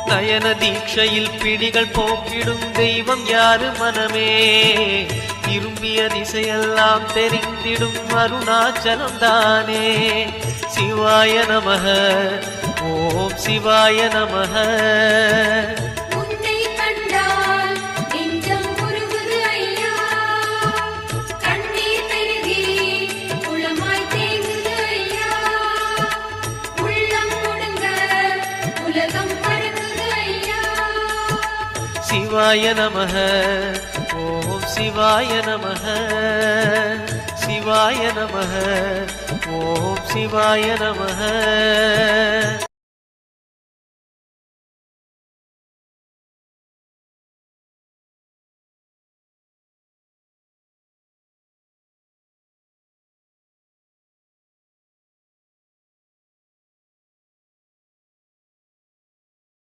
நயன தீட்சையில் பிடிகள் போக்கிடும் தெய்வம் யாரு மனமே திரும்பிய திசையெல்லாம் தெரிந்திடும் அருணாச்சலம் தானே சிவாய நமக ஓம் சிவாய நமக சிவாய நமக ஓம் சிவாய நமக சிவாய நமக ஓம் சிவாய நமக